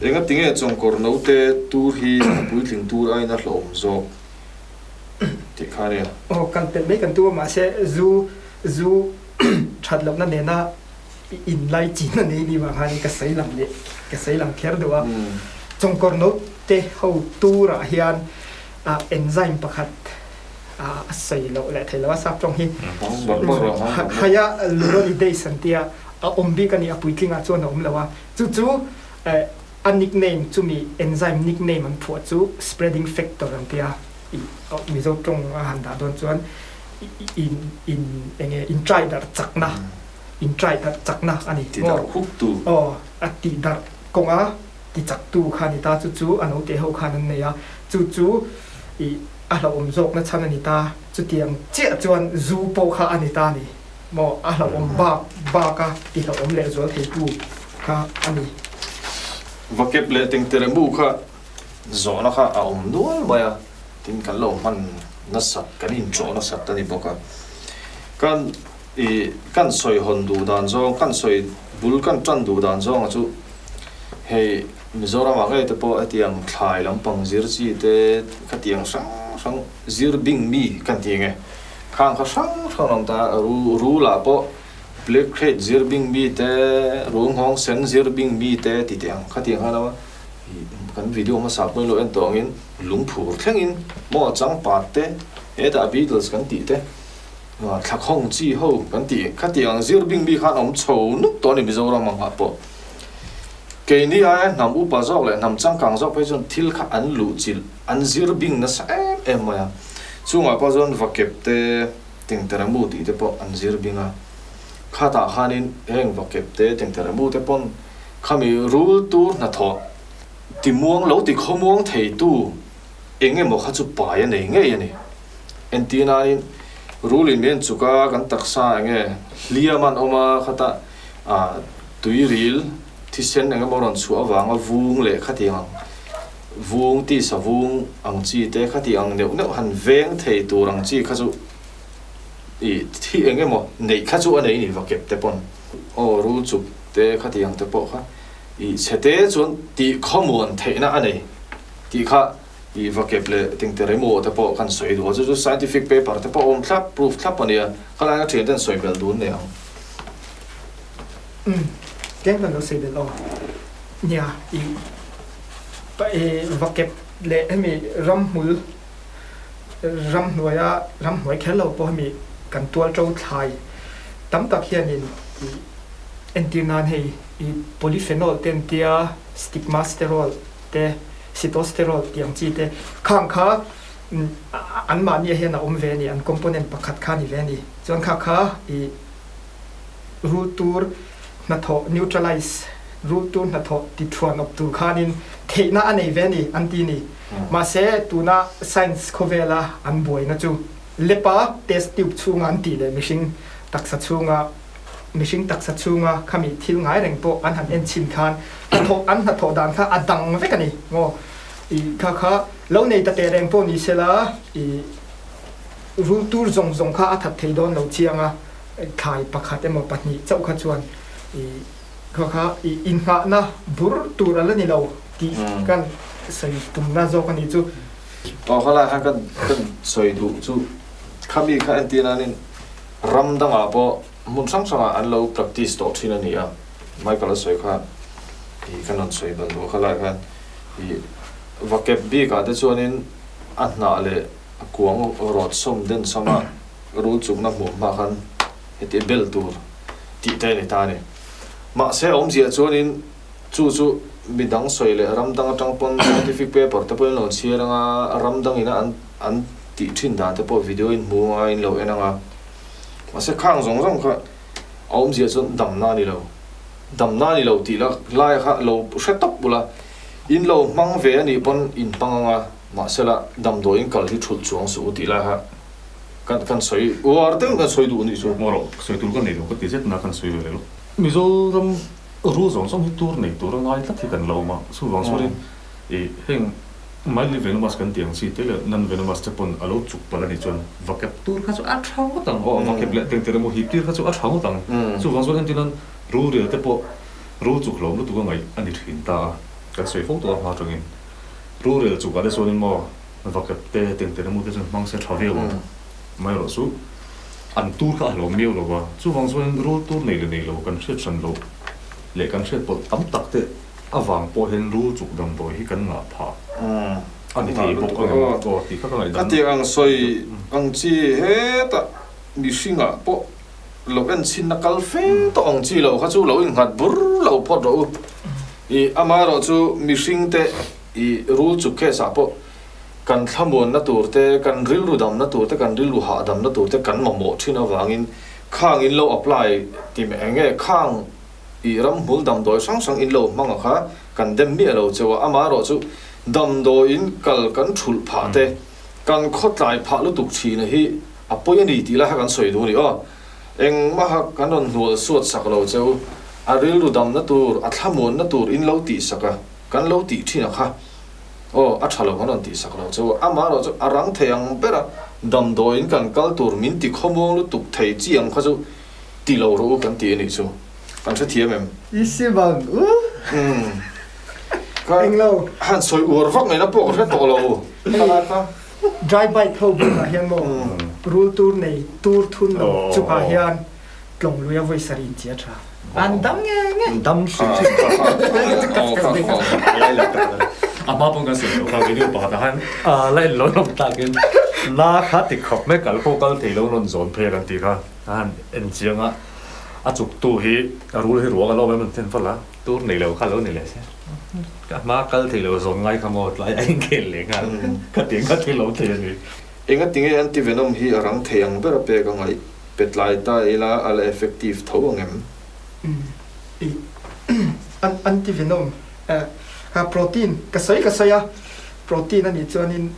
enga tinge chong kor no te tur hi puitling tur ai na hlom zo ti khania kan te me kan tu ma se zu chat lam na ne na in lai chin na nei ni ma hani ka sei lam kher do wa chong kor no te ho tur a hian enzyme pakhat sei lo le thela wa sap chong hi haya loride santia ombi kan ya puitlinga chuan om lawa chu a nickname to me enzyme nickname an phu chu spreading factor an tia mi zo tong han da don chuan in try dar chakna ani ti dar huk tu ati dar konga ti chak tu khani ta chu ano te ho khan an ne ya chu a la om zok na chan ani ta chu tiang che chuan zu po kha ani ta ni mo a la om ba ka ti la om le zo thei pu kha ani vakep le ting teremu kha zona kha a om nual maya tin kan lo man na sat kan in cho na sat tani boka kan soi hon du dan zong kan soi bul kan tran du dan zong chu hei Mizoram ang te po atiang thlai lampang zir chi te khatiang sang zir bing mi kan tinge khang kha sang ta ru la po black crate zir bing mi te rung hong sen zir bing mi te ti tiang khatiang hala kan video ma sa ko lo en tong in lung phur thleng in mo chang pat te eta beatles kan ti te thak hong chi ho kan ti khatiang zir bing mi khan om chho nu to ni Mizoram ang po cái này ai nằm u bao giờ lại nằm trong càng dọc bây giờ thil khá ăn lụ chil ăn zir bing nó sẽ em mà chung ở bao giờ vật kẹp te tiếng tera mu thì te po ăn zir bing à khá ta hanin heng vật kẹp te tiếng tera mu te pon kami rule tu na tho ti muang lo ti kho muang thei tu enge mo kha chu pa ya nei nge ya ni antina in rule in men chuka kan taksa nge liaman oma khata tui ril thì sen anh em chua vàng vuông lệ khát tiếng vuông ti sa vuông ang chi te khát tiếng nếu hàn veng thầy tu ang chi khát chú thì anh em này khát chú anh ấy này vào kẹp te pon ru chụp te khát tiếng te po khát sẽ te chuan ti common thầy na anh ấy ti khát vào kẹp lệ tiếng te remo te po kan soi do chú scientific paper te po clap proof clap anh ấy khát anh train den soi bel đun này cái phần nó xây được rồi, nhà vật kẹp lệ em ram nuôi khé lâu bao em cần tua trâu thai tấm tắc hiện in antinan hay polyphenol tên tia stigmasterol te cytosterol tiếng chi te khang khá anh mà như hiện là về này anh component bạc khát khá như về này chọn khá rutur na tho neutralize rutu na tho ti thuan op tu khanin theina anei veni anti ni ma se tu na science khovela an boi na chu lepa test tube chunga anti le machine taksa chunga khami thil ngai reng po an han en chin khan an tho dan kha adang ve kani ngo I kha lo nei ta te reng po ni sela I rutu zong kha athat thei don lo chianga khai pakhat emo patni chau kha chuan kha in ha na bur tur ala ni lo ti kan sai tum na zo kan ni chu khala ha kan soi du chu khami kha antina nin ram danga po mun sang an lo practice to thina ni a mai kala soi kha kan on soi ban do khala khan vakep bi ka te chuanin anna le kuang rot som den sama ru chung na mu ma khan heti bel tur ti te ni ta ni ma se om zia chuanin chu midang soi le ramdang atang pon scientific paper te pon lo chiranga ramdang ina an ti thin da te po video in mu nga in lo enanga ma se khang zong kha om zia chun damna ni lo ti la lai kha lo setup bula in lo mang ve ani pon in panganga ma sela dam do in kal hi thul chuang su ti la ha kan soi war tem kan soi du ni chu moro soi tur kan nei lo ko ti set na kan soi le lo Mizoram ru zong som hi tur nei tur ngai tla thi kan lo ma su wang sorin heng mai li venomous kan tiang si te le nan venomous te pon alo chuk pala ni chon vakep tur kha chu a thang tang vakep le teng tere mo hi tir kha chu a thang tang su wang sorin tinan ru re te po rule chụp lồng nó tụi ngay anh đi thuyền ta cái sợi phong tụi họ trong in rule chụp cái số nên mà và cái tiền nó mua cái gì mang sẽ travel mà rồi số anh tour cả lồng miêu rồi và số vàng số rule tour này là cần sẽ chân lồng lệ cần sẽ bộ tấm tắc thế à vàng bộ hiện rule chụp đồng đội hi cần ngã phá anh đi thấy bộ cái bộ thì các cái cái tiếng anh soi anh chỉ hết ta mi sinh à bộ lộc anh xin nakal phê to anh chỉ lộc khác chú lộc anh hạt bur lộc pot rồi i ama rồi chú mi sinh te i rule chụp cái sao bộ kan thamun na tur te kan ril ru dam na tur te kan ril ru ha dam na tur te kan ma mo thina wangin khang in lo apply ti me enge khang i ram hul dam doi sang sang in lo manga kha kan dem mi lo chewa ama ro chu dam do in kal kan thul pha te kan khot lai pha lu tuk thi na hi apoi ani ti la ha kan soi du ni o eng ma ha kan ron hul suat sak lo cheu a ril ru dam na tur a thamun na tur in lo ti saka kan lo ti thina kha oh achalo kan ti saklo chu ama ro chu arang theyang bera dam doin kan kal tur min ti khomong lu tuk thei chiang kha chu ti lo ro kan ti ni chu kan se thiam em isi bang ka eng lo han soi ur vak mai na po ka to lo ka dry bike ho bu ka hian mo rule tour nei tour thun lo chu ka hian tlong luya voi sarin chia tha an dam nge đâm xịt à mà bông cái sựเขาvideo bảo ta han lại lối lồng ta cái na khát thì khóc mấy cái cô cái thì lâu nó dọn phêกันทีค่ะhan anh chiang à chụp tu hi rule hi ruộng cái lâu mấy mình thiên phật lá tu này lâu khá lâu nàyเลยcái mà cái thì lâu dọn ngay không một lại anh kể liền à cái tiếng cái thì lâu thì này enga tinge anti venom hi arang theyang bera pe ka ngai pet lai ta ila al effective tho ngem anti venom ha protein ka sai ya protein ani chuanin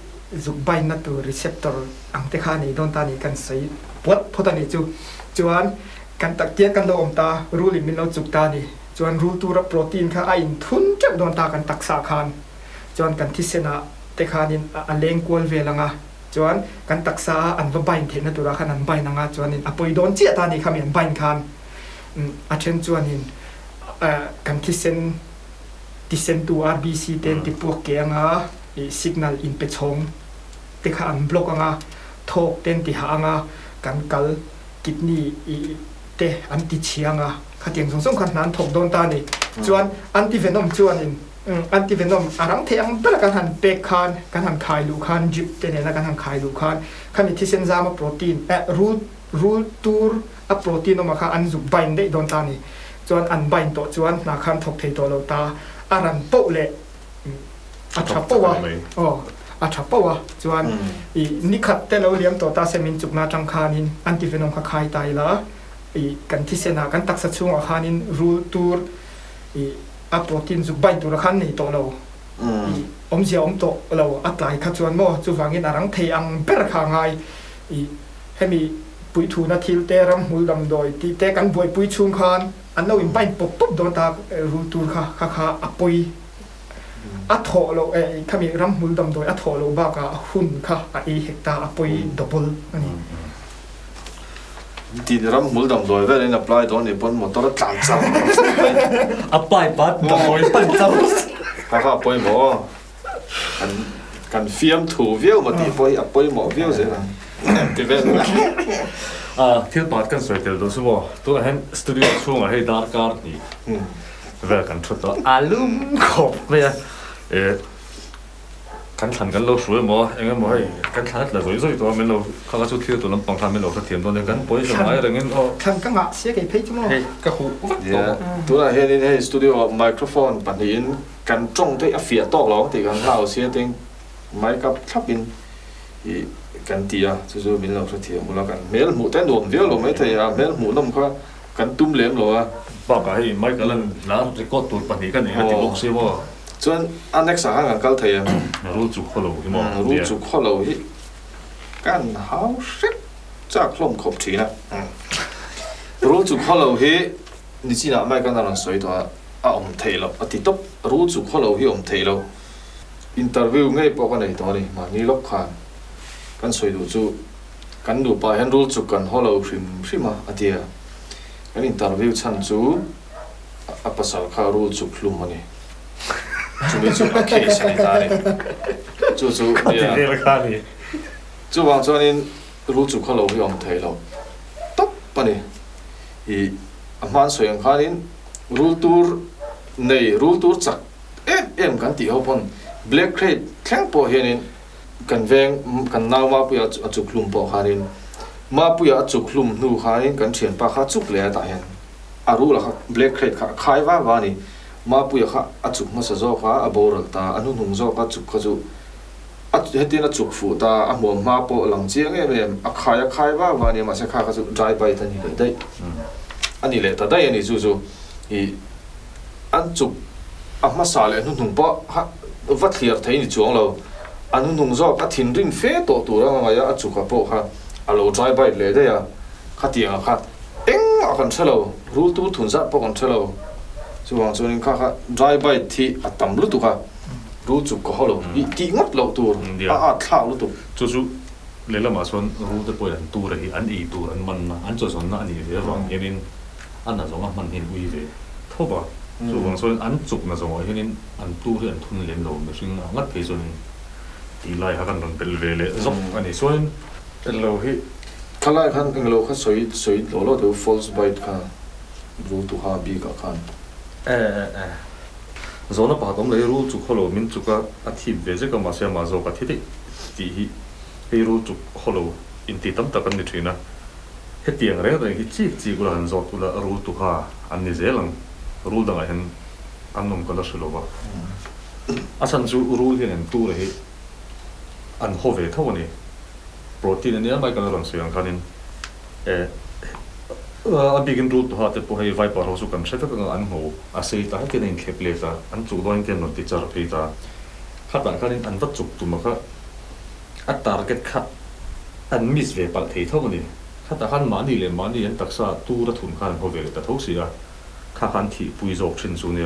zuk bai na tu receptor ang te kha ni don ta ni kan sai pot photani chu chuan kan tak tia kan lo om ta rule min lo chuk ta ni chuan rule tu ra protein kha a in thun chak don ta kan tak sa khan chuan kan thi sena te khanin a leng kol velanga chuan kan tak sa an va bain the na tu ra khan an bain anga chuanin apoi don chi ta ni khamin bain khan a then chuanin kan thi sen ti sen tu rbc ten ti puak ke anga signal in pe chong te kha an block anga thok ten ti ha anga kan kal kidney te an ti chianga khatiang song khan nan thok don ta ni chuan anti venom chuan in anti venom arang the ang bela kan han pe khan kan han khai lu khan jip te ne na kan han khai lu khan khami thi sen zama protein rule tur a protein ma kha an zu bain de don ta ni chuan an bain to chuan na khan thok thei to lo ta aran po le a thapawa a thapawa chuan I nikhat te lo liam to ta semin chukna tang khanin anti venom kha khai tai la I kan thi sena kan taksa chunga khanin rule tur a protein zu bain tur khan nei to lo om sia om to lo atlai kha chuan mo chu wangin arang thei ang ber kha ngai hemi pui thu na thil te ram hul dam doi ti te kan boi pui chung khan an lo in bain pop pop don ta rule tur kha apoi a tho lo khami ram hul dam doi a tho lo ba ka hun kha a hektar apoi double ani ti ram mul dam doi ve in apply don ni pon motor tlan chau apply bat doi pan chau ha poi mo kan fiam thu viu ma ti poi apoi mo viu ze na ti ve thiếu bát kan soi tel do sumo to hen studio chung a hey dark car ni ve kan thot to alum khop me kan than kan lo suai mo engem mo hai kan than la zoi zoi to men lo kha ka chu thil to lam pang than men lo kha thiam don kan poi so mai rengin o kan ka nga sia ke phei chu mo hey ka hu tu la he in he studio microphone pan in kan chong te a fia tok lo ti kan lao sia ting mic up thap in I kan tia chu min lo kha thiam mo la kan mel mu ten dom viu lo mai thei a mel mu lam kha kan tum lem lo a ba ka hey mai ka lan la record tu pan ni kan ni ti lok se mo chuan annex a hang kal thei a ru chu kholo mo ru chu kholo hi kan hau shit cha khlom khop thina ru chu kholo hi ni china mai kan ran soi to a om thei lo ati top ru chu kholo hi om thei lo interview ngai po ka nei to ni ma ni lok khan kan soi du chu kan du pa han ru chu kan holo phim phima atia kan interview chan chu pasal kha rule chu klum mani chu mi chu a case ani ta ni chu ya Dia lekar ni. chu wang chuanin rule chu kha lo hi om thei lo top pani hi aman soyang khanin rule tur chak em kan ti ho pon black crate thleng po hianin kan veng kan naw ma pu ya chu klum po khanin ma pu ya chu klum nu khanin kan thian pa kha chuk le ta hian aru la black crate kha khai wa ni ma pu ya kha achuk ma sa zo kha aboral ta anu nung zo ka chuk kha chu hetina chuk fu ta a mo ma po lang chiang em a khai wa ni ma se kha chu dry by ta ni le dai ani le ta dai ani chu i an chuk a ma sa le nu nung pa ha va clear thei ni chuang lo anu nung zo ka thin rin fe to tu ra ma ya a chuk ka po kha a lo dry by le dai ya kha tiang kha eng a kan thelo rule tu thun zat po kan thelo chuang chuan kha dry by thi a tam lu tu kha rule chu ko holo i ti ngot lo tur a thla lu tu Chu lela ma son ru te poi an tu ra hi an I tu an man na an chu son na ani ve wang enin an na zong a man hin ui ve thoba chu wang son an chuk na zong hianin an tu ri an thun len lo me sing ngat phei zon ti lai ha kan ron pel ve le zok ani soin lo hi khalai khan englo kha soi lo tu false bite kha rule tu ha bi ka khan zona pa tom le ru chu kholo min chu ka a thi ve je ka ma se ma zo ka thi ti hi he ru chu kholo in ti tam ta kan ni thina he tiang re hi chi gu han zo tu la ru tu ha an ni zelang ru da hen an nom ka la shlo ba asan chu ru hi nen tu re hi an ho ve tho ni protein ni mai ka ron siang kanin a bigin root to hat po hai vai par ho su kan seta ka an ho a sei ta ke nen khep le ta an chu doin ke no ti char pe ta khata kanin an vat chuk tu ma kha a target kha an miss ve pal thei tho ni khata han ma ni le ma ni an taksa tu ra thun khan ho ve ta tho sia kha khan thi pui jok chin su ni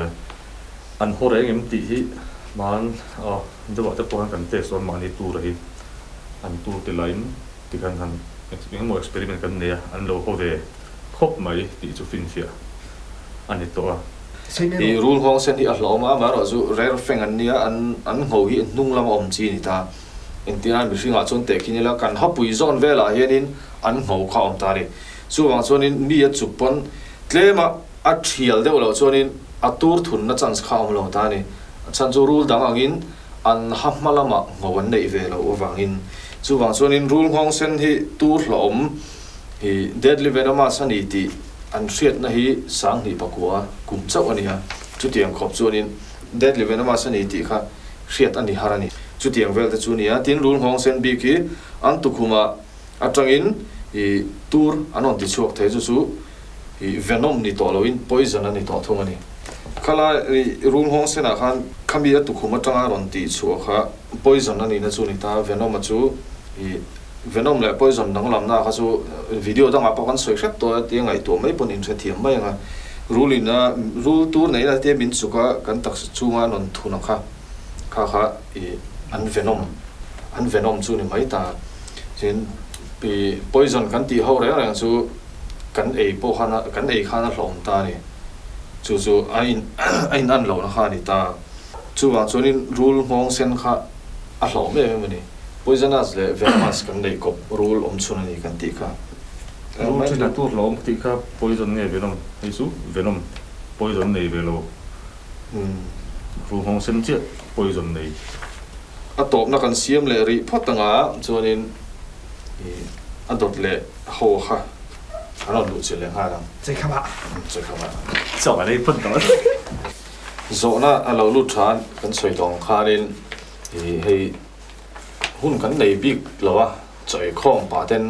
an ho re ngem ti hi man a do ta po kan te son ma ni tu ra hi an tu te line ti kan han experiment kan ne an lo ho ve khop mai ti chu fin fia ani to a i rule hong sen hi a hlom a ma ro chu rer feng an nia an ho hi nung lam om chi ni ta in ti an bi hringa chon te khin la kan ha pui zon vela hianin an ho kha om ta ri chu wang chonin mi a chuk pon tlema a thial deuh lo chonin a tur thun na chance kha om lo ta ni chan chu rule dang angin an ha malama ngowan nei ve lo wangin chu wang chonin rule hong sen hi tur hlom hi deadly venomous ani ti an hriat na hi sang ni pakua kum chau ania chu tiang khop chuanin deadly venomous ani ti kha hriat ani harani chu tiang vel te chu nia tin rul hong sen bi ki an tu khuma atangin hi tur anon ti chuak thei chu hi venom ni to loin poison ani to thung ani khala rul hong sen a khan khami tu khuma tanga ron ti chu kha poison ani na chu ni ta venom chu hi venom le poison dang lam na kha chu video dang apa kan soi khat to ti ngai to mai ponin the thiam mai nga rule tur nei la te min chuka kan tak chunga non thuna kha e an venom chu ni mai ta chin pi poison kan ti ho re chu kan ei po khana kan ei khana hlom ta ni chu ain an lo na kha ni ta chu wa chunin rule hong sen kha a hlom me ni poisonous le venomous kan nei kop rule om chuna ni kan ti kha ru chu na tur lom ti kha poison ne venom hi su venom poison nei ve lo ru hong sen che poison nei a top na kan siam le ri photanga chuanin a dot le ho kha anon lu che le ha dang chơi khăm ạ che khama chao nei phun to zo na a lo lu than kan soi tong kharin hei hun kan nei big lawa choi khom pa ten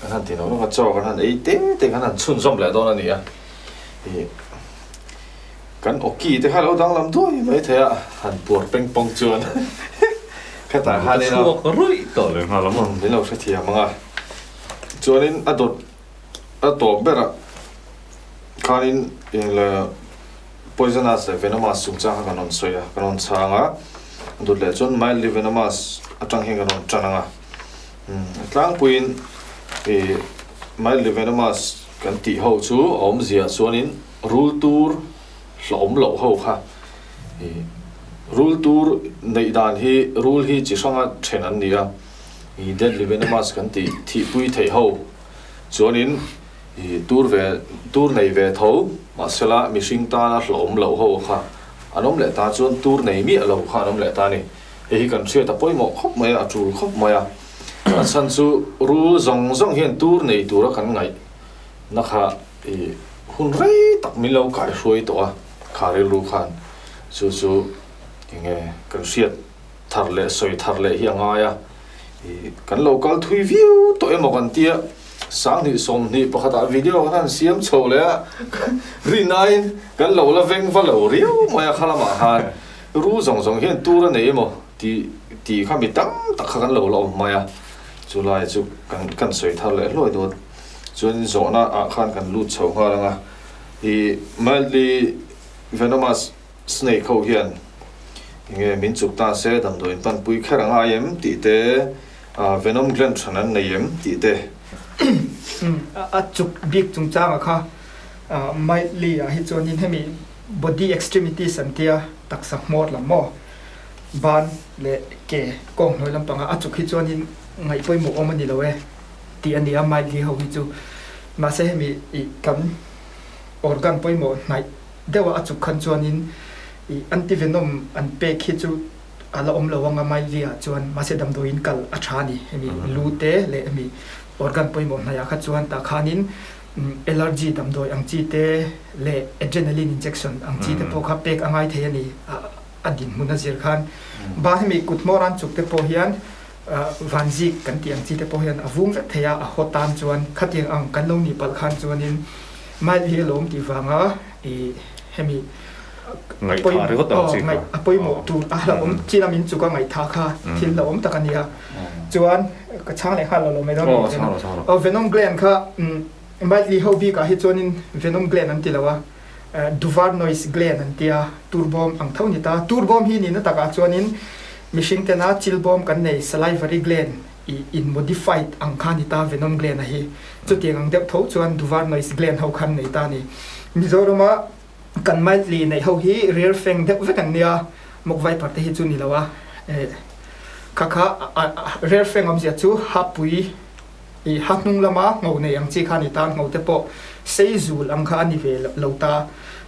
kan han tin no ka chaw kan han ei te kan han chun som le don ani a kan oki te kha lo dang lam toi mai thea han por peng pong chuan ka ta ha ne no ko roi to le ha lam ni lo sa thia manga chuanin a dot a to bera khanin la poisonous venomous sung cha kan on soya kan on changa dot le chon mildly venomous atang heng kan on chananga tlang puin mildly venomous kan ti ho chu om zia chuanin rule tur hlom lo ho kha rule tur nei dan hi rule hi chi sanga then an nia I deadly venomous kan ti thi pui thei ho chuanin tur nei ve tho masala mishing ta na hlom lo ho kha anom le ta chuan tur nei mi lo kha anom le ta ni hi kan thria ta poimo khop mai a tul khop mai a san chu rule zong hian tur nei tura kan ngai na kha hun rei tak mi lo kai hruai to a khare lu khan chu nge kan riat thar le soi thar le hi anga ya kan local thui view to emo kan tia sang ni som ni pakhata video kan siam chho le ri nine kan lo la veng va lo riu moya khala ma han ru zong hian tura nei mo ti kha mi tam tak kan lo lo maya chulai chu kan soi thar le loi do chuan zona a khan kan lut chho nga langa mildly venomous snake ho hian nge min chuk ta se dam do in pan pui kharanga yem ti te venom gland thanan nei yem ti te a chuk big chung changa kha mildly a hi chonin hemi body extremities an tia taksa mor lam mo ban le ke kong noi lam panga a chuk hi chonin ngai poi mo omani lowe ti ania mildly ho hi chu ma se hemi I kan organ poi mo nai dewa a chuk khan chonin anti venom an pe khi chu ala om lo wanga mildly a chuan ma se dam do in kal a thani hemi lute le hemi organ poi mo naya kha chuan ta khanin allergy dam doi ang chi te le adrenaline injection ang chi te po kha pek angai the ani adin muna zir khan ba hemi kutmoran chuk te po hian vanzik kan ti ang chi te po hian avung ve theya a hotan chuan khatiang ang kan lo ni pal khan chuanin mai hi lom ti wanga hemi ngai tha re hot ang chi ngai apoi mo tu a la om chi la min chu ka ngai tha kha thil la om takania chuan ka chang le kha lo me do venom gland kha mildly ho bi ka hi chuanin venom gland an ti lawa duvarnois gland an tia turbom ang thoni ta turbom hi ni na taka chuanin mishing te na chilbom kan nei salivary gland in modified ang khani ta venom gland a hi chu tiang ang deuh tho chuan duvarnois gland ho khan nei ta ni mizoroma kan mildly nei ho hi rear feng deuh ve kan nia mokwai parte hi chu ni lawa kaka rear feng om zia chu hapui hatnung lama ngau nei ang chi khani ta ngau te po sei zul ang kha ani ve lo ta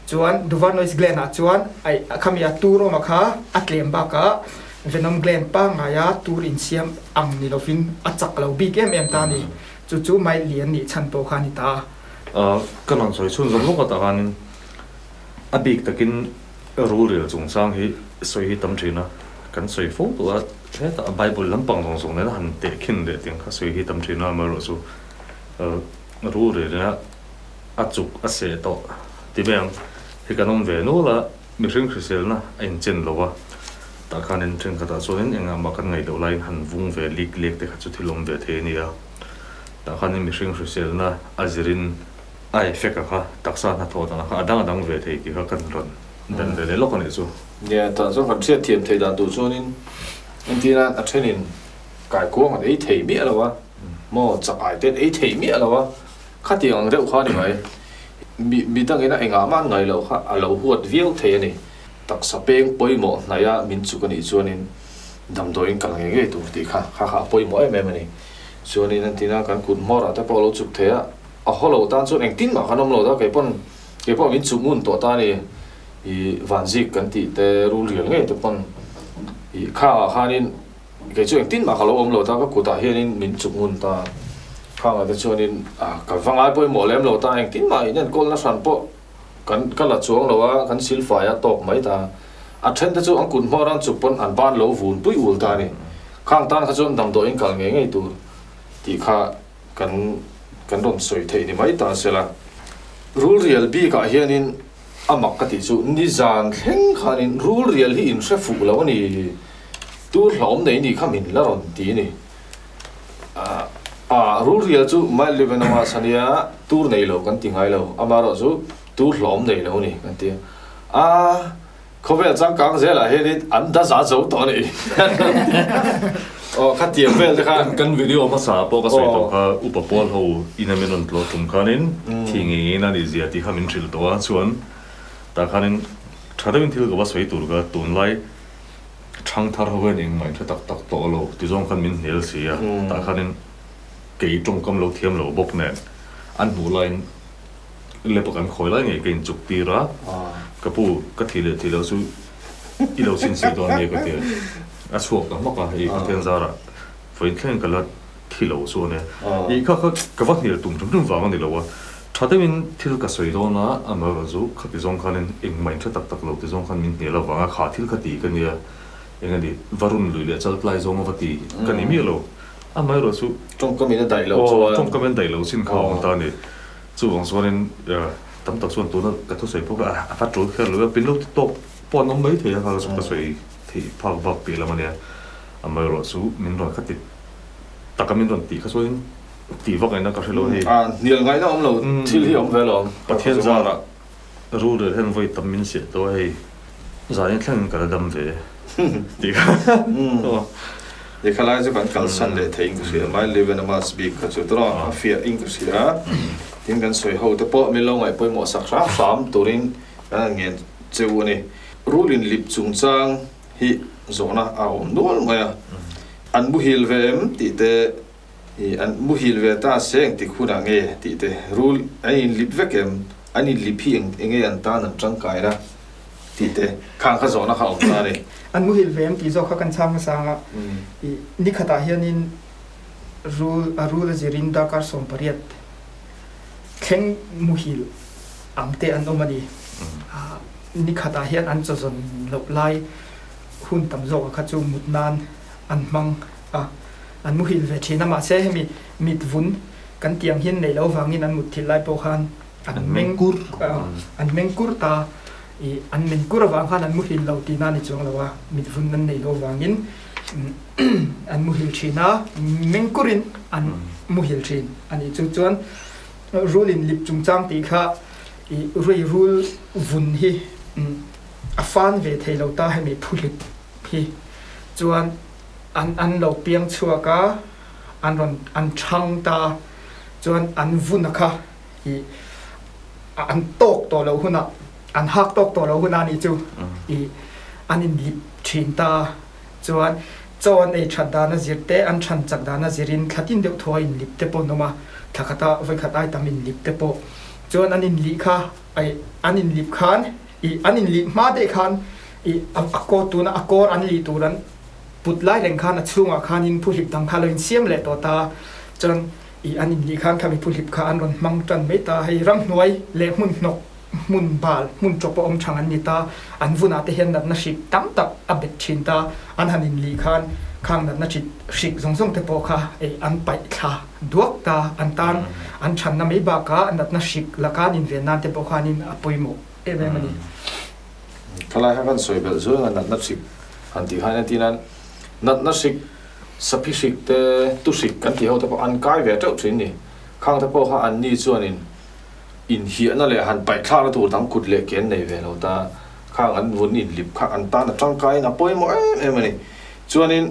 chuan duvarnois gland a chuan ai khamia turo ma kha atlem ba ka venom gland pa nga ya tur in siam ang ni lovin achak lo bi kem em ta ni chu mai lian ni chan po khani ta kan an soi chun zom lo ka ta kanin abik takin rule chung sang hi soi hi tam thina kan soi fo to he ta bible lampang song ne han te khin de ting kha soi hi tam thina ma ro su rule na achuk ase to ti beng hi kanom ve no la mi ring khrisel na in chen lowa ta khanin tren kha ta choin enga ma kan ngai do line han vung ve lik te kha chu thilom ve the nia ta khanin mi ring khrisel na azirin ai feka kha taksa na tho ta kha adang ve the ki kha kan ron dan de lo kan chu ya ta zo kan thia thiam thei dan tu chuanin antina a thenin kai ko ngai thei mi alawa mo chakai te ei thei mi alawa khati ang reu kha ni mai mi tang ina enga man ngai lo kha alo huat viau thei ani tak sa peng poimo naya min chu kan I chuanin dam doin kal nge tu ti kha poimo em ani chuanin antina kan kun mora ta polo chuk thea a holo tan chu eng tin ma khanom lo da ke pon min chu mun to ta ni I vanzik kan ti te rul rial nge te pon I khanin ke chu eng tin ma khalo om lo ta ka kuta hianin min chu mun ta kha ma te chuanin ka vangai poimo lem lo ta eng tin ma inen kol na san po kan la chuang lo wa kan silfa ya tok mai ta a then te chu ang kun moran chu pon an ban lo vun pui ul ta ni khang tan kha chon dam do in kal nge tu ti kha kan ron soi thei ni mai ta sela rule real bi ka hianin amak ka ti chu ni zan thleng khanin rule real hi in hrefu lo ni tur hlom nei ni khamin la ron ti ni rule real chu mai levenama sania tur nei lo kan ti ngai lo amaro chu tur hlom nei lo ni kan ti khovel chang kang zela he ni an da za zo to ni khát tiền về thì khá kan video mà sa po ka soi to kha upapol ho inamen on tlo tum khanin thingi na ni zia ti khamin thil to chuan ta khanin thada min thil ga was vei tur ga tun lai thang thar ho eng mai tha tak tak to lo ti zong khan min nel sia ta khanin kei tong kam lo thiam lo bok nen an bu line le pak an khoi lai nge kein chuk ti ra ka pu ka thi lo su i lo sin si don me ka te a chuak ka ma ka hi ka ten zara foin thlen ka la thi lo su ne I ka wat ni tum wa ngi lo wa thada min thil ka soi do na amar zu kha ti zong khanin eng mai tha tak tak lo ti zong khan min ne lo wa kha thil kha ti ka ni engadi varun lui le chal plai zong avati ka ni mi lo amai ro su trong có mình đại lâu trong comment dai lo sin khaw ta ni chu wang sonin tam tak suan tu na ka thu sei po ba phát tru kha lo pin lo top pon nom mai the ha su ka sei thi phal va pi la mania amai ro su min ro kha ti takamin ron ti kha soin ti va kai na ka lo hi nhiều ngày nó ông lâu thì li ông về lo pa thiên za ra ru de hen voi tam min se to hei za ni thlang ka dam ve ti ka để khai lại cho bạn cần sẵn để thấy cái gì mà live in a must be cái chỗ đó phía in cái gì đó tiếng cần soi hậu tập bộ mình lâu ngày bơi một sắc sáng sớm tối đến cái nghe chiều này rulin lip chung chang hi zona aom nol maya an buhil ve em ti te an buhil ve ta seng ti khuna nge ti te rul ai lip vekem ani lip hi enge an ta nan chang kai ra ti te khang kha zona kha om na ni an mu hil vem ti zo kha kan chang sanga ni khata hianin rule zirin da kar som pariat kheng mu hil amte an omani ni khata hian an chozon lo lai hun tam zo kha chu mutnan an mang an mu hil ve thina ma se hemi mit vun kan tiang hin nei lo wangin an mut thil lai po khan an mengkur ta an mengkur wang khan an mu hil lo tina ni chong lawa mit vun nan nei lo wangin an mu hil thina mengkurin an mu hil thin ani chu chuan rulin lip chung chang ti kha rui rul vun hi afan ve thei lo ta hemi phulip hi chuan an lo piang chuaka an thang ta chuan an vun kha an tok to lo huna an hak tok to lo huna ni chu an in lip thin ta chuan ei thada na zirte an than chak da na zirin khatin deuh thoi in lip te po noma thakata vai khatai tamin lip te po chuan an in li kha ai an in lip khan an in lip ma de khan akor tu na akor an li turan put lai reng khan a chunga khan in phu hip dang kha lo in siam le to ta chuan an in li khan kha mi phu hip kha an ron mang tan me ta hei ram hnuai le mun nok mun bal mun chopo om thang an ni ta an vuna te hen na shik tam tak a bet thin ta an han in li khan khang na chit shik zong zong te po kha an pai kha duak ta an tan an chan na me ba ka an na shik la kan in ve na te po khan in apoimo mani khalai ha kan soi bel zo an na shik an ti ha na tinan na shik sapi shik te tu shik kan ti ho te po an kai ve tau thin ni khang te po kha an ni chuan in hi na le han pai thla ra tur dam kut le ken nei ve lo ta khang an vun in lip kha an ta na tang kai na poimo mani chuan in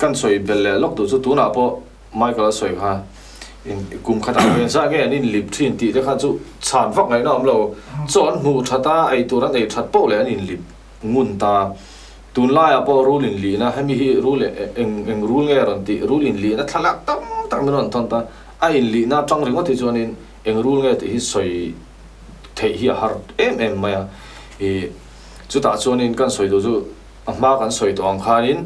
kan soi bel le lok tu chu tu na po Michael soi kha in kum khata ven sa ge an in lip thin ti te kha chu chan vak ngai na am lo chon mu thata ai tur an ei that po le an in lip ngun ta tun lai apo rule in li na hemi hi rule eng rule nge ron ti rule in li na thalak tam tak min ron ton ta a in li na tang ring ti chuan in eng rule nge ti hi soi thei hi har maya chu ta chuan in kan soi do chu ma kan soi to ang khan in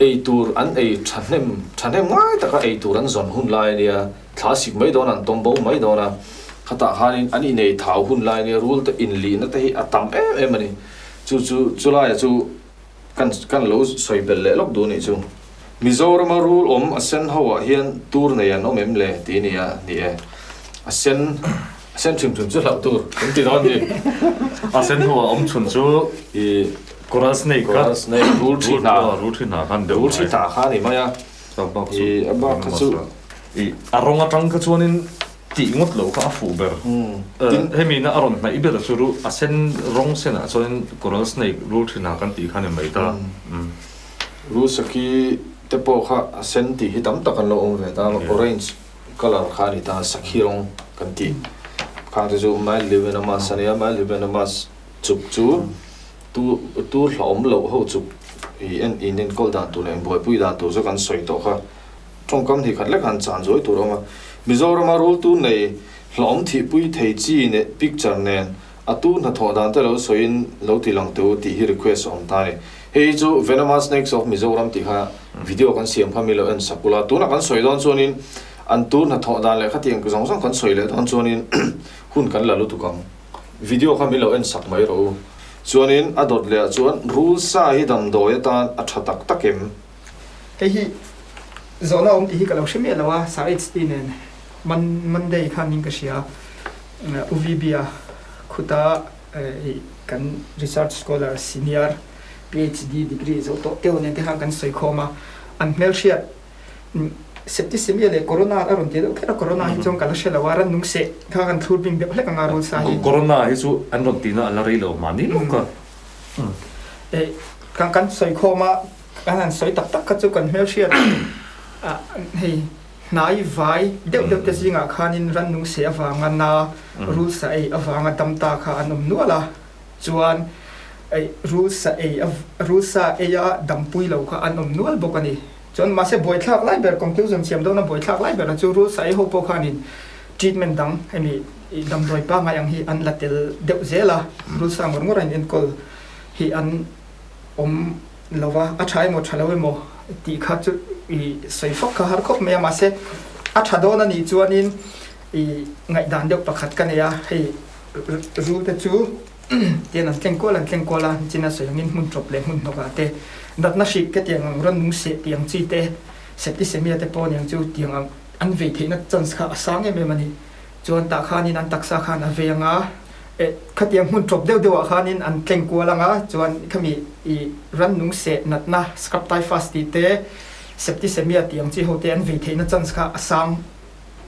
ei tur an ei thanem ngai taka ei tur an zon hun lai nia classic mai don an tombo mai dona khata khan in ani nei thau hun lai nia rule te in li na te hi atam ani chu lai chu kan lo soi bel le lok du ni chu Mizoram rule asen hawa hian tur nei an om em le ti ni asen chim chu lau tur ti don ni asen hawa chun chu Coral snake rule thina kan de rule ta kha ni maya ba ka chu aronga tang ka chuanin ti ngot lo ka fu ber hemi na aron na iber churu asen rong sena chuan coral snake rule thina kan ti khan mai ta rule saki te po kha asen ti hi tam takan lo ong ve ta orange color kha ni ta sakhi rong kan ti kha chu mai live in a mas ania mai live in a mas chụp chú tu hlom lo ho chụp in kol dan tu len boy pui dan tu zo kan soi to kha trong kam thì khat lek han chan zoi tu roma Mizoram role tu nei hlom thi pui thei chi ne picture nen atu na tho dan te lo soin lo ti lang tu ti hi request on ta ni hei chu Venomous Snakes of Mizoram ti kha video kan siam phamilo en sakula tu na kan soi don chonin an tu na tho dan le khatiang ku jong kan soi le don chonin hun kan la lu tu kam video kha milo en sak mai ro chuanin adot le chuan rule sa hi dam do ya tan a tha tak takem hi zona om ti hi kalau shime lawa sa it's in Monday khaning ka sia UVBA khuta kan research scholar senior PhD degree zo to te onen te hang kan soi khoma an mel sia septicemia le corona aron te kera corona hi chong kala shela waran nung se kha kan thur bing de hle ka ngarul sa hi corona hi chu an ron tina ala rei lo mani lo ka kan soi khoma kan soi tak tak ka chu kan mel sia hei nai vai deuh te singa khanin ran nung se awanga na rule sa ei awanga tamta kha anom nuala chuan ei rule sa eya dampui lo kha anom nual bokani chuan ma se boi thlak lai ber conclusion siam do na boi thlak lai ber chu rule sa ei ho po khanin treatment dang hemi dam roi pa nga yang hi an latel deuh zela rule sa ngor ngor in kol hi an lova a thai mo thalawe mo ti kha chu i soi fok kha har khop me ma se a thadona ni chuanin i ngai dan deuh pakhat kan ya hei ru te chu tian an tleng kola china soi ngin mun trop le mun noka te dat na shik ke tiang ran nung se tiang chi te septicemia te pon yang chu tiang an ve theina chance kha asang em mani chuan ta khanin an taksa khan a venga khatiang mun trop deuh deuh khanin an tleng kola nga chuan khami i ran nung se natna scrap tai fast ti te septicemia tiang chi ho te an ve theina chance kha asang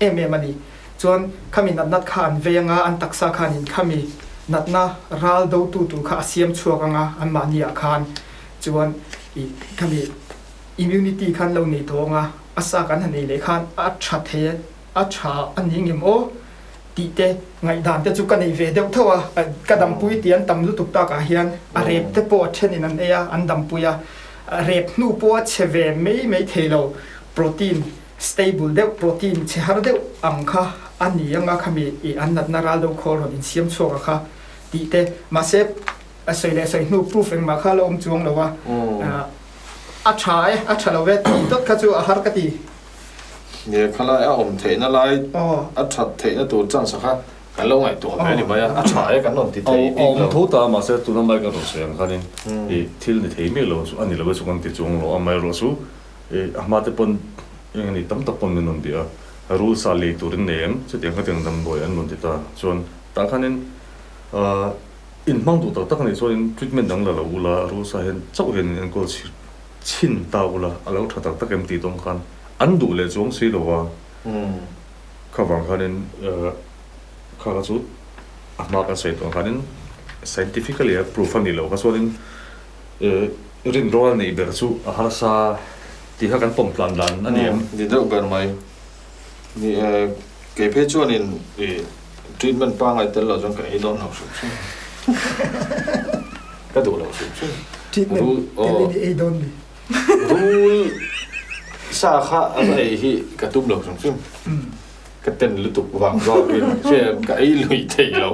em mani chuan khami nat khan venga an taksa khanin khami natna ral do tu kha siam chuak anga an mania khan chuan i khami immunity khan lo nei tonga asa kan hanei le khan a tha aningim o ti te ngai dan te chu kan ei ve deuh thowa kadam pui tian tam lu tuk ta ka hian a rep te po thenin an eya an dam puya rep nu po cheve mei thelo protein stable deuh protein chehar deuh ang kha ani anga khami i an natna ral do khol hon in siam chuak kha ti te ma se a soi nu proof eng ma kha lo chuang lo wa a tha lo ve dot kha chu a har ka ti ne khala a the na lai a that the na tur chang sa kha kan lo ngai to me ni maya a tha kan non ti thei om tho ta ma se tu na mai ka ro se ang khanin e thil ni thei me lo su ani lo su kan ti chung lo amai ro su e ama te pon yang ni tam tak pon min non dia rule sa le turin nem chu tiang ka tiang dam boy an non ti ta chon ta khanin in mang tu tak tak ni chuan treatment dang la lo ula rule sa hen chau hen en ko chin ta ula alo tha tak tak em ti tong khan an du le chung si lo wa kha wang khanin kha chu ama ka sei tong khanin scientifically proof ani lo ka chuanin rin rol nei ber chu a har sa ti ha kan pom plan lan ani em ni deuh ber mai ni ke phe chuanin treatment pa ngai tel lo jong ka ei don ho su ka du lo su treatment teleni ei don ni rule sa kha ai hi ka tum lo su ka ten lu tuk wang ro che ka ei lui thei lo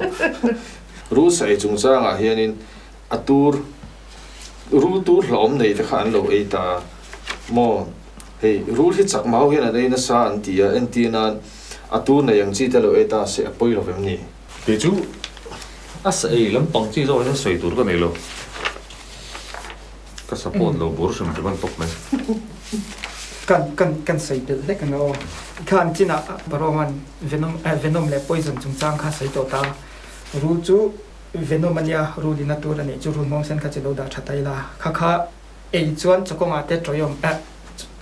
ru sai chung cha nga hianin atur ru tur hlom nei te khan lo ei ta mo hei ru hi chak mau hian nei na sa an tia en ti na atur na yang chi te lo ei ta se poi lo vem ni te chu as ei lam pang chi zo na sei tur ka nei lo ka support lo bur sum te ban tok mai kan sei tel le kan o khan china baroman venom le poison chung chang kha sei to ta ru chu venomania ru di natura ne chu ru mong sen kha chelo da thatai la kha ei chuan chokonga te troyom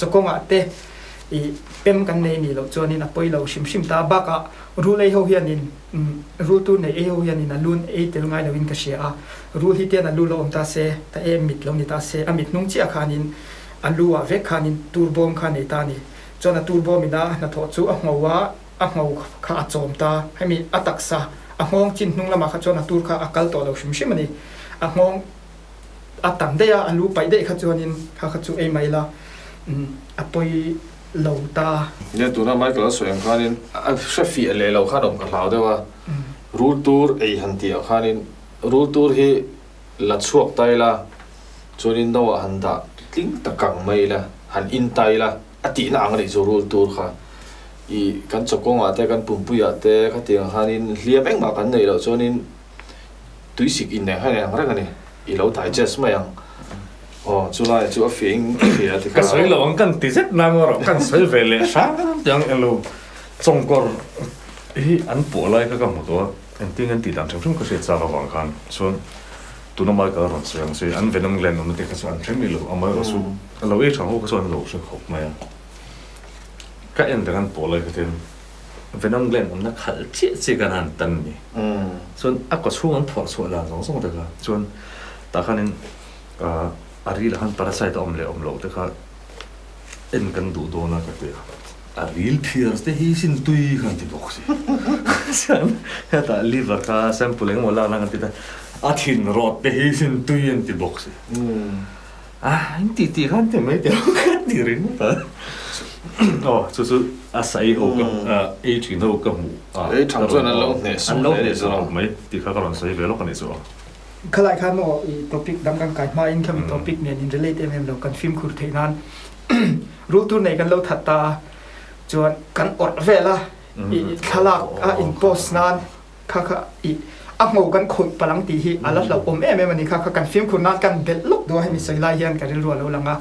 chokonga te i pem kan nei ni lo chuanin a poi lo sim ta ba ka ru lei ho hianin ru tu nei e ho hianin a lun e tel ngai lo in ka sia ru hi te na lu lo om ta se ta e mit lo ni ta se amit nung chi a khanin alua ve khanin turbom khan ei ta ni chona turbom ina na tho chu a ngau kha chom ta hemi ataksa a ngong chin hnung lama kha chuan a tur kha akal to lo hrim hrim ani a ngong a tam de a alu pai de kha chuan in kha chu ei mai la a poi lo taเนี่ยตัวนั้นไม่ก็สวยงามนี่เชฟฟี่เลยเราข้าดมกับเราได้ว่ารูตูร์ไอ้หันเดียวข้านี่รูตูร์ที่ลัดช่วงไตละจนอินดาวหันตาทิ้งตะกังไม่ละหันอินไตละอตินางเลยจูรูตูร์ค่ะอีกันจกงอาแต่กันปุ่มปุยอาแต่ข้าเตียงข้านี่เลี้ยงเองมากันเลยเราจนอินตุยสิกอินเนี่ยให้เนี่ยอะไรกันนี่อีเราถ่ายเจสมายังจุฬาจุฬาฟิงฟิอาที่ก็สวยหลงกันติดเซ็ตนางเรากันสวยเวลเลยช้างยังเอลูจงกอร์อันปวดอะไรก็กำหนดตัวอันที่งั้นติดตามช่วงก็เสียใจกับวังคันส่วนตัวน้ำมันก็ร้อนสวยสวยอันเป็นน้ำเกลือนั่นที่ก็ส่วนเช่นนี้เราเอามาเราสู้เราช่างหัวก็ส่วนเราช่วยขบมาก็เอ็นแต่กันปวดอะไรก็เต็มเป็นน้ำเกลือนั่นขัดเจี๊ยกันหันตันนี่ส่วนอักก็ช่วงถอดส่วนละสองเดือนส่วนแต่ขันนี้อารีละหันปราศัยต่อมโลแต่ค่ะเอ็นกันดูโดนกันเดียวอารีลพิร์สเตฮิสินตุยกันที่บอกสิฉันแต่ลิฟต์ค่ะแซมเปิลเองหมดแล้วกันที่แต่อาทินรอดเตฮิสินตุยกันที่บอกสิอินตีกันที่ไม่เดียวกันที่รินป่ะสุดอาศัยหัวกับจินหัวกับหมูทางส่วนนั้นเราเนี่ยอันเราเนี่ยสิไม่ที่เขากำลังใช้เวลากันนี่สิขลายคันว่าอีท็อปิกดังกันกันมาอินคำท็อปิกเนี่ยอินเรเลตเอ็มเรากันฟิล์มคุรเทนันรู้ตัวไหนกันเราถัดตาจวนกันอดเวลาอีขลักอินโพสนันค่ะอีอักโมกันขุดพลังตีฮีอัลลัเราอมมันนี่ค่ะกันฟิล์มคุรนันกันเด็ดลุกด้วยให้มีสายลายยันกันรัวๆแล้วลังอ่ะ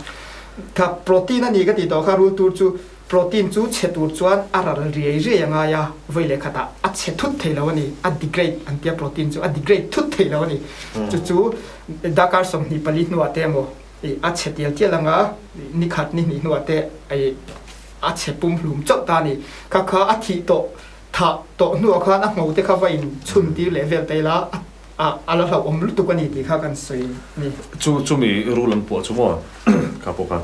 ค่ะโปรตีนนั่นนี่ก็ติดต่อค่ะรู้ตัวจูโปรตีนจูเชตัวจวนอะไรเรียยังไงอะเวลาขัดอัดเชทุดเทแล้วนี่อัดดีเกรดอันเดียโปรตีนจูอัดดีเกรดทุดเทแล้วนี่จู่ดักการส่งนี่ผลิตนัวเตมโออัดเชเดียวเที่ยลังอ่ะนี่ขัดนี่นัวเตไออัดเชปุ่มหลุมจดตานี่ค่ะอัดที่โตถ้าโตนัวค่ะนักหมูเตข้าวอินชุนที่เลเวลเตละอะไรเราอมลุตุกันนี่ที่ข้ากันสวยนี่จู่มีรู้ลำปวดจู่มั้งครับผมครับ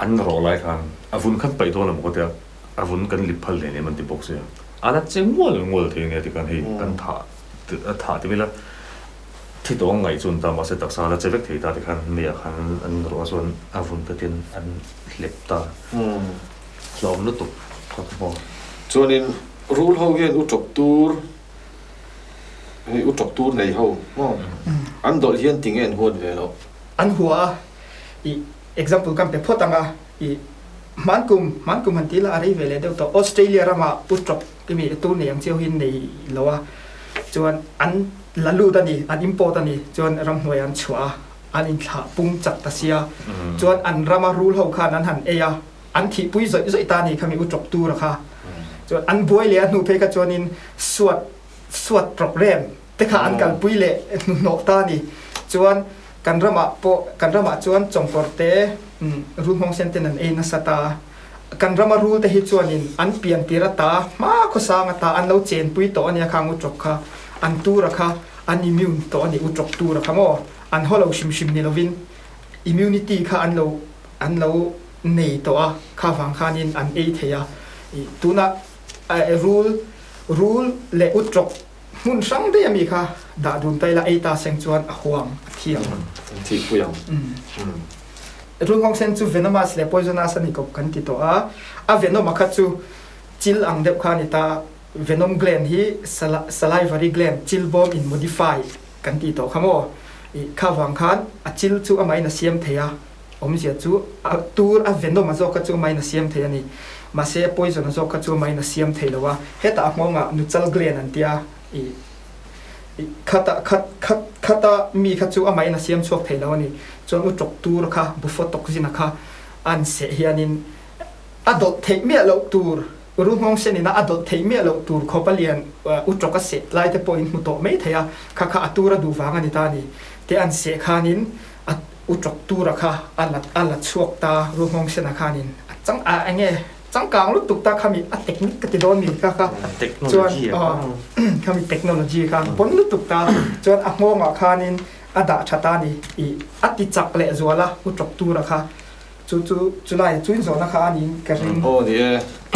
อันรอไล่กันอาวุธขั้นไปตัวละมันก็จะอาวุธกันลิบพัลเลยเนี่ยมันติดบอกเสียอันนั้นเจ้างัวที่เนี่ยที่กันให้กันถ่าที่เวลาที่ตัวไงจนตามมาเสร็จตักษาแล้วเจ้าเวกที่ตาที่กันเมียกันอันรอส่วนอาวุธก็เป็นอันเล็บตาเราไม่ตุกครับผมส่วนนี้รู้เขาเห็นอุจจตูร์อุจจตูร์ในเขาอันโดดเห็นติงเงินหัวเลยแล้วอันหัวอีexample kan pe photanga I mankum han tila ari vele de to Australia rama utrop kimi tu ne yang cheu hin nei lowa chuan an lalu ta ni an import ta ni chuan ram hnuai an chua an in thla pung chat ta sia chuan an rama rule ho khan an han eya an thi pui zoi ta ni khami utrop tu ra kha chuan an boy le nu pe ka chuan in suat program te kha an kal pui le no ta ni chuanกันรำจวนจงปอร์เตรูมองเซนเทนันเอนัสตากันรำรูเตหิจวนินอันเปลี่ยนตีรตามาโคสางตาอันเราเจนปุยโตอันยาคางอุจกค่ะอันตูระค่ะอันอิมิวน์โตอันอุจกตูระค่ะโมอันฮอลเราชิมเนลวินอิมิวนิตี้ค่ะอันเราเนยโตอ่ะข้าฟังข้านินอันเอเทียตัวน่ะรูลเลอุจกหุ่นสังเดียมีค่ะดาดุนไตละไอตาเซงจวนห่วงเที่ยงที่ผู้ยังรุ่งของเซนจูเวนัมัสเลปอยซนัสนิกบกันติดตัวเวนอมาคัตจูจิลอังเดบคานิตาเวนอมเกลนฮีสไลฟ์ารีเกลนจิลบอมอินโมดิฟายกันติดตัวขโมข้าวังคันจิลจูไม่น่าเสียมเทียอมเสียจูตูร์เวนอมาโซคัตจูไม่น่าเสียมเทียนี่มาเซปอยซนัสโซคัตจูไม่น่าเสียมเทียแล้วว่าเฮตามองนุจัลเกลนอันเดียขัดมีขัดจูไม่น่าเสียมชกเทแล้วนี่จนอุจกตูร์ค่ะบุฟตกสินะค่ะอันเสียนินอดเทมีเหล่าตูร์รู้มองเส้นนี่นะอดเทมีเหล่าตูร์เขาไปเรียนอุจกเสไล่แต่พออินมุตโตไม่เทียค่ะตูร์ดูฟังอันนี้ตานี่แต่อันเสียขานินอุจกตูร์ค่ะอันละชกตารู้มองเส้นขานินจังอันเงี้ยจังกลางรู้ตุกตาขมิเทคนิคก็จะโดนมีค่ะจวนขมิเทคโนโลยีค่ะผลรู้ตุกตาจวนอ่ะงงอ่ะขานินอดาชะตานี่อัติจักเละจัวละอุจกตูระค่ะจ chu lai chu in zona kha ani ka ringโอ้ดี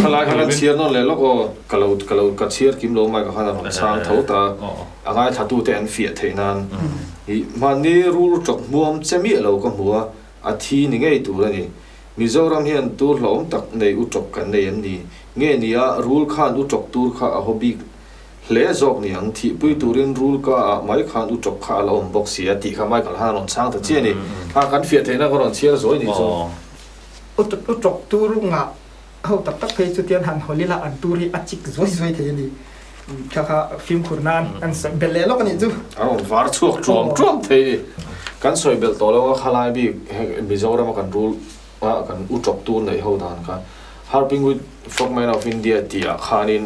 khalai khan chiar non le lo ko kalau ka chiar kim lo mai ka hana ron sang tho ta angai thatu te an fia theinan I mani rule tok muam chemi lo ka muwa a thi ni ngei tu la ni Mizoram hian tur hlom tak nei u tok kan nei an ni nge nia rule khan u tok tur kha a hobby hle zok ni ang thi pui turin rule ka mai khan u tok kha lo box sia ti kha mai kal han ron sang ta che ni ha kan fia theina ko ron chiar zoi ni zo u tok tur nga ho tak phei chu tian han holila an turi achik zoi the ni kha film khurnan an belle lo kan ni chu ron var chuak trom thei kan soi bel to lo khalai bi Mizoram kan rule kan u tok tur nei ho dan ka Helping with Frogmen of India tia khanin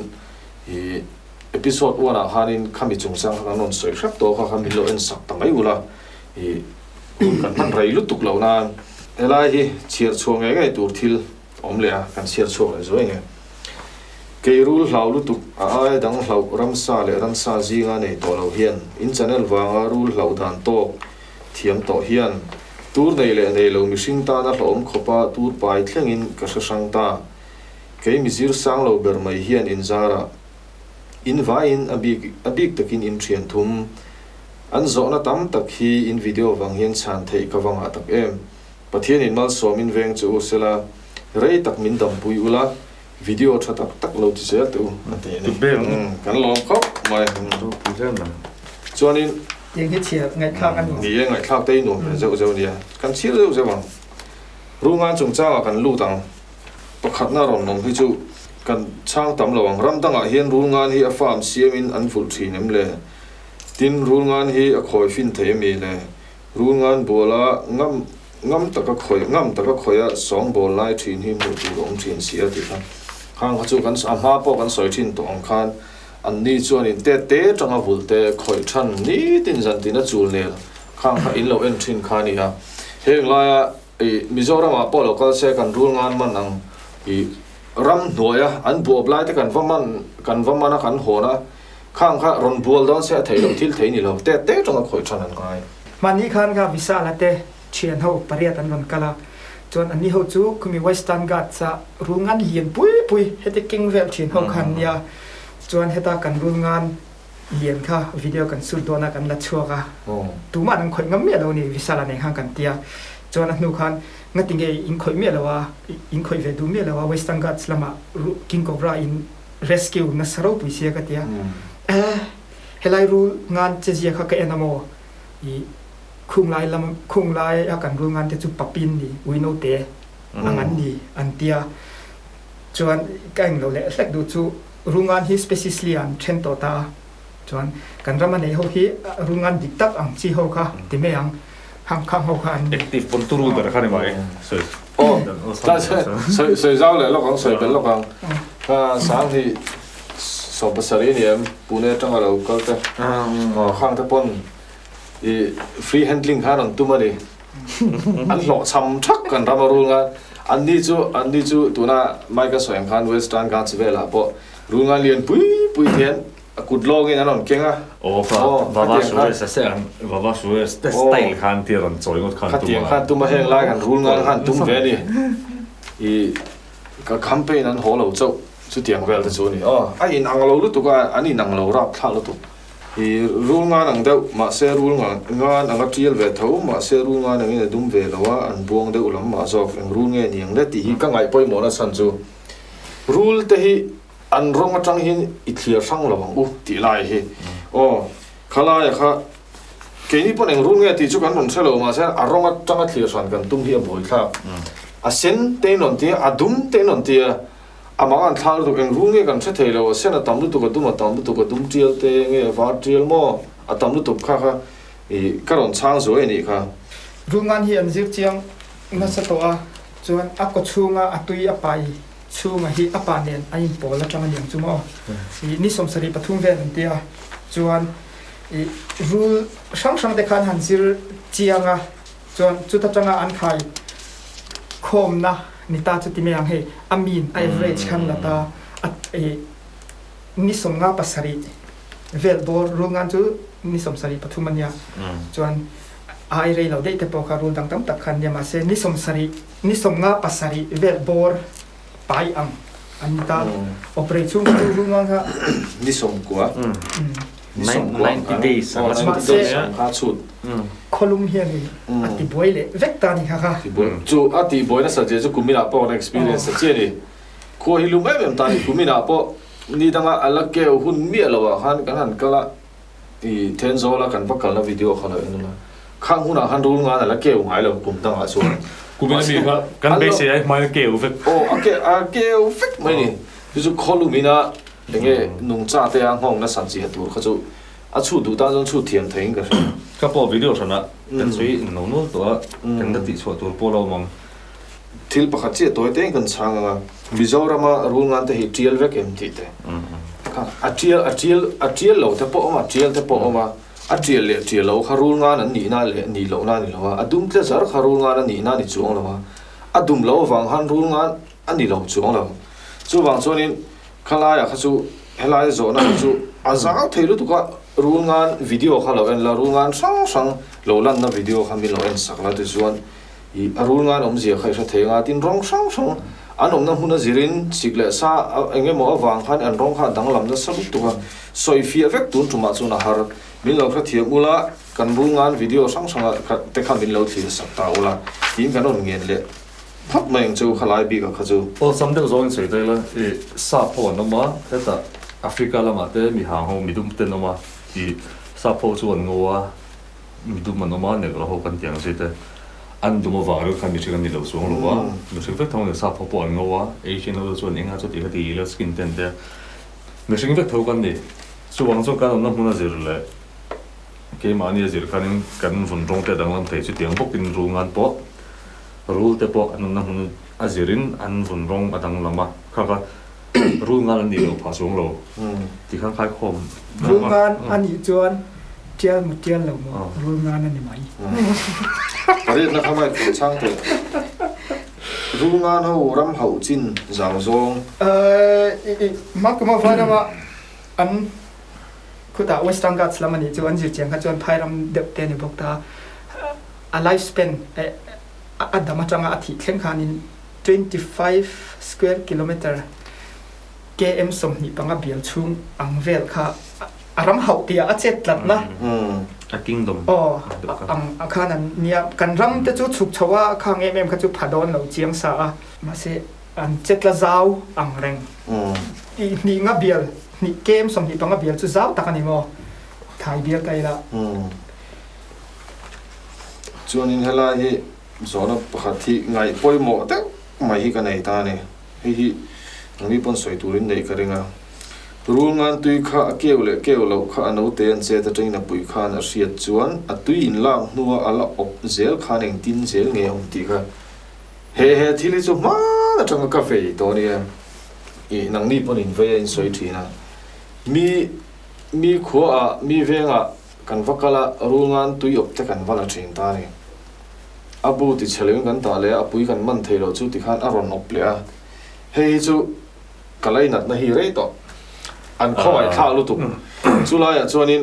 episode 1 khanin khami chungsang kanon soi khrap to kha khami lo en sak tamai ula kan man rai lu tuk lo na elai hi chiar chuang ngai tur thil omle kan chiar chuang zoi nge keirul hlau lu tuk ai dang hlau ramsa le ramsa zinga nei to lo hian in channel wanga rul hlau dan to thiam to hian tur nei le nei lo mishing ta na hlom khopa tur pai thlengin ka sang ta ke mizir sang lo ber mai hian in zara in vain abik takin in thian thum an zona tam tak hi in video wang hian chan thei ka wanga tak em pathian in mal somin veng chu sela rei tak min dam pui ula video tha tak lo ti se tu ate ni kan lo khop mai tu zen na chuanin yang hi chia ngai khak ani ni ngai khak te nu zo nia kan chir zo wang rungan chung cha kan lu tang pakhat na ron nom hi chu kan chang tam lawang ram tanga hian rungan hi a farm siamin an ful thinem le tin rungan hi a khoi fin the mi le rungan bola ngam taka khoya song bol lai thin hi mu tu rom thin sia ti kha khang chu kan ama po kan soi thin to ang khan an ni chuan in te tanga vul te khoi than ni tin zan tin a chul ne khang kha in lo en thin kha ni ha heng la Mizoram a po local se kan rungan man ang I ram noya an buab lai te kan vaman kan hona khang kha ron bual don se thei lo thil thei ni lo te tanga khoi than an ngai mani khan ga visa la te thian ho pariat an ron kala chon ani ho chu kumi western ghat cha rungan lian pui hete king vel thin ho khan ya chon heta kan rungan lian kha video kan sur dona kan la chuaka tu ma nang khoi ngam me lo ni visa la neng hang kan tia chon anu khan ngating ge in khoi me lawa in khoi ve du me lawa western ghats lama king cobra in rescue na saro pu sia ka tia helai ru ngan che zia kha ka enamo I khung lai akan ru ngan te chu papin ni uino te angan ni an tia chuan kaing lo le hlek du chu rungan hi specially an then to ta chuan kan rama nei ho hi rungan dik tak ang chi ho kha ti me ang hang khang ho khan active pon turu ber khani mai so ta soi zau le lo kang soi bel lo kang ka sang hi so pasari ni em pune tanga lo kal te khang te pon free handling khan an tumani an lo cham thak kan ramaru nga an ni chu tuna mai ka soem khan western ka chvela po runga lian pui thian kut long in anon kenga baba suwe style khan tiran choi ngot khan tu khan tu ma heng la kan runga khan tum ve ni ka campaign an holo chau chu tiang vel ta chu ni ai in anglo lu tu ka ani nang lo rap thla lu tu runga nang deuh ma se runga anga trial ve tho ma se runga nang in dum ve lawa an buang de ulam ma zok eng runge niang le ti hi ka ngai poi mo na san chu rule te hi an rong atang hin I clear sang lawang ti lai hi khala ya kha ke ni pon eng runge ti chu kan ron selo ma se a rong atang a clear san kan tum hi a boi tha a sen te non ti a dum te non ti amang an thal tu eng runge kan se thei lo sen a tam lu tu ka dum trial te nge va trial mo a tam lu tu kha ka ron chang zo ni kha rungan hi an zir chiang na sa to a chuan a ko chunga atui a pai chunga hi apa nen a in pola tanga liang chumo ni som sari pathum ve an tia chuan rule sang de khan han zir chianga chuan chu ta tanga an khai khom na ni ta chu ti me ang he amin average khan la ta ni som nga pasari vel bor rungan chu ni som sari pathumania chuan ai rei lo dei te po kharul dang tam tak khan ya ma se ni som nga pasari vel bor pai ang anita operation tu nga nga ni som kwa 90 days ha chut kolum hian ni ati boy le vekta ni kha ti boy chu ati boy na sa je chu kumina po na experience sa che ni ko hilum em ta ni kumina po ni danga alak ke hun mi alawa han kan han kala i tenzo la kan pakal na video khala enuna khang huna han rul nga la ke ngai lo kum tanga so kumina mi kha kan be se ai mai ke u vek ake vek mai ni chu kolumina enge nung cha te ang hong na san chi hatu kha chu a chu du ta jong chu thiam thein ka ka po video sana kan sui no no to kan da ti chho tur po lo mong thil pakhat che toy te kan changa Mizorama rul ngan te hi trial vek em ti te a trial lo te po ma trial te po ma a trial le trial lo kharul ngan an ni na le ni lo na ni lo a dum tle zar kharul ngan an ni na ni chuang lo a dum lo wang han rul ngan an ni lo chuang lo chu wang chonin khala ya khachu helai zo na chu a zang theilu tu ka rul ngan video khalo en la rul ngan sang lo lan na video khamin lo en sakla te chuan I arul ngan om zia khai sa thenga tin rong sang anom na huna zirin sikle sa enge mo awang khan an rong kha danglam na sabu tu ka soi fi vek tun tuma chuna har min lo kha thiam ula kan rul ngan video sang te kha min lo thi sa ta ula tin kan on ngen le phap meng chu khalai bi ka khaju o samde zo in sei dai la e sa po no ma ta africa la ma te mi ha ho mi dum te no ma I sa po chu an ngowa mi dum no ma ne lo ho kan tiang sei te an dum wa ro kan mi chigan ni lo suang lo wa mi sing vek thong sa po po an ngowa asian lo chuan enga chu ti ka ti le skin ten te mi sing vek tho kan ni chu wang chu kan na huna zir le ke ma ni zir kan vun rong te dang lam thei chu tiang bok in ru ngan po rule te po an na hun azirin an vun rong adang lama kha rule ngan ni lo pha suang lo ti khang khai khom rul ngan ani chuan tial mu tial lo mo rul ngan ani mai pare na khamai ko chang te rul ngan ho ram hau chin zang zong makma fana ma an kuta western ghats lamani chuan ji chiang kha chuan phairam dep te ni bok ta a life span adama changa athi thleng khanin 25 square kilometer km som ni panga bial chung ang vel kha aram hau tia a chet lat na a kingdom ang akhanan nia kan ram te chu chuk chawa khang kha chu phadon lo chiang sa a ma se an chetla zau ang reng I ni nga bial ni km som ni panga bial chu zau takani mo thai bial kai la chuan in hela hi zona pakhathi ngai poimo te mai hi ka nei ta ne hi ngi pon soi turin nei ka ringa rul ngan tui kha keu lo kha ano te an che ta train na pui khan a riat chuan a tui in lang nuwa ala op zel khan eng tin zel nge om ti kha he thili chu ma na tanga ka fe to ni I nang ni pon in ve in soi thina mi kho a mi venga kan vakala rul ngan tui op te kan wala thin ta ni abu ti cheleng kan ta le apui kan man theilo chu ti khan aron op le a hei chu kalai nat na hi re to an khawai tha lu tu chu la ya chuanin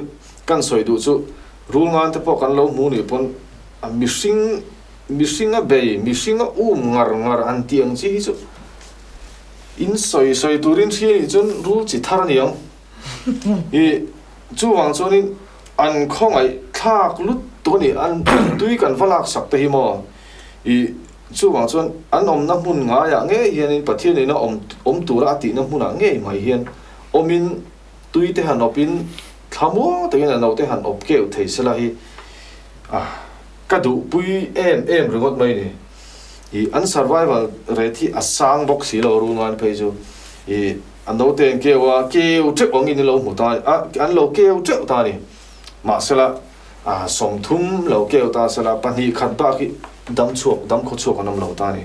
kan soi du chu rul ngan te po kan lo mu ni pon a missing a bei missing a ngar an tiang chi chu in soi turin thi chun rul chi thar ni ang I chu wang chuanin an khawai thak lut to ni an tui kan valak sak te hi mo I chu wang chuan an om na hmun nga ya nge hianin pathian ina om tura ati na hmuna nge mai hian omin tui te han opin thamo te na no te han op ke thei sela hi ka du pui em ringot mai ni I an survival rate asang box si lo ru ngan pe chu I an no te ke wa ke u che ong in lo mu ta an lo ke u che ta ni ma sela som thum lo ke ta sela pani khat ba ki dam kho chuak anam lo ta ni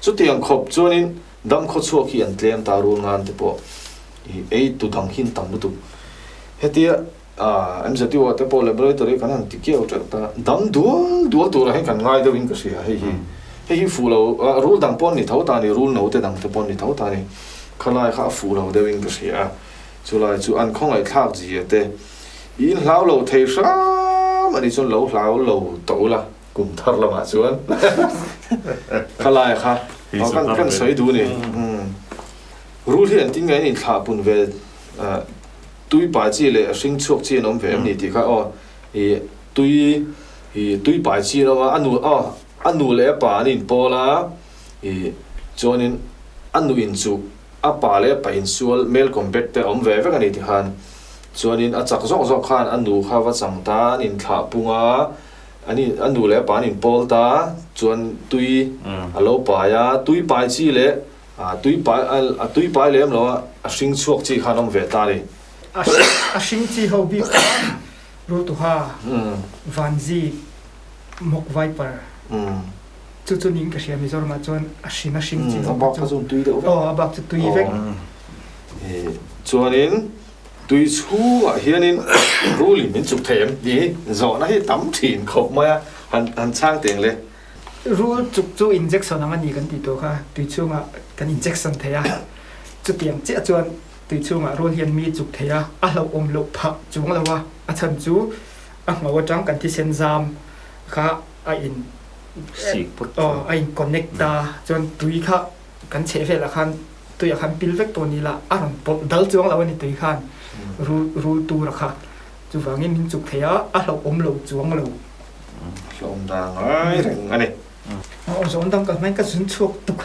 chu tiang khop chuanin dam kho chuak hi an tlem ta ru ngan te po I ei tu dang hin tam tu hetia MZT wa te po laboratory kan an ti ke utra ta dam dual tu ra he kan ngai do in ka sia hei fu lo rule dang pon ni thau ta ni rule no te dang te pon ni thau ta ni khalai kha fu lo de wing ka sia chu lai chu an khong ai thak ji te in hlau lo thei mà đi chọn lâu lao lâu tàu là cùng thar là mà chuan khá lại khá họ căn sấy đủ nè rule hiện tiếng cái này thả bùn về tuy bài chi lệ sinh chuộc chi nó về này thì cái tuy bài chi nó mà anh nu lệ bà nên bỏ là cho nên anh nu in chụp bà lệ bà in sual mail combat te về cái này thì han cho nên chắc rõ khan anh nu khá vật chẳng ta nên thả bunga anh nu lệ bà nên bỏ ta cho nên tuy alo bà ya tuy bài chi lệ tuy bài lệ mà sinh chuộc chi khan ông về ta đi sinh chi hậu bị rồi tu ha van gì mộc viper chú nín cái xem rồi mà chọn sinh chi bác phát dụng tuy đâu bác tuy vậy cho nên tuy chú hiện nên rule mình chụp thêm đi rõ nó hết tắm thìn khóc mà hắn sang tiền lên rule chụp chú injection anh đi cái gì đó ha tuy chú mà cái injection thế à chụp tiền chết chọn tuy chú mà rule hiện mi chụp thế à lâu lâu phật chúng là wa chân chú ngồi trong cáiที่เส้น jam ค่ะin connecta จนตุยค่ะกันเชฟละคันตุยคันพิลเวกตัวนี้ละปบดัลจวงละวันนี้ตุยคันรู้ตัวละค่ะจูฟังนี้มินจุกเทียเราเราจวงเราลมดังไอ้ถึงอันนี้สมดังกันไม่ก็สุนทรกตุก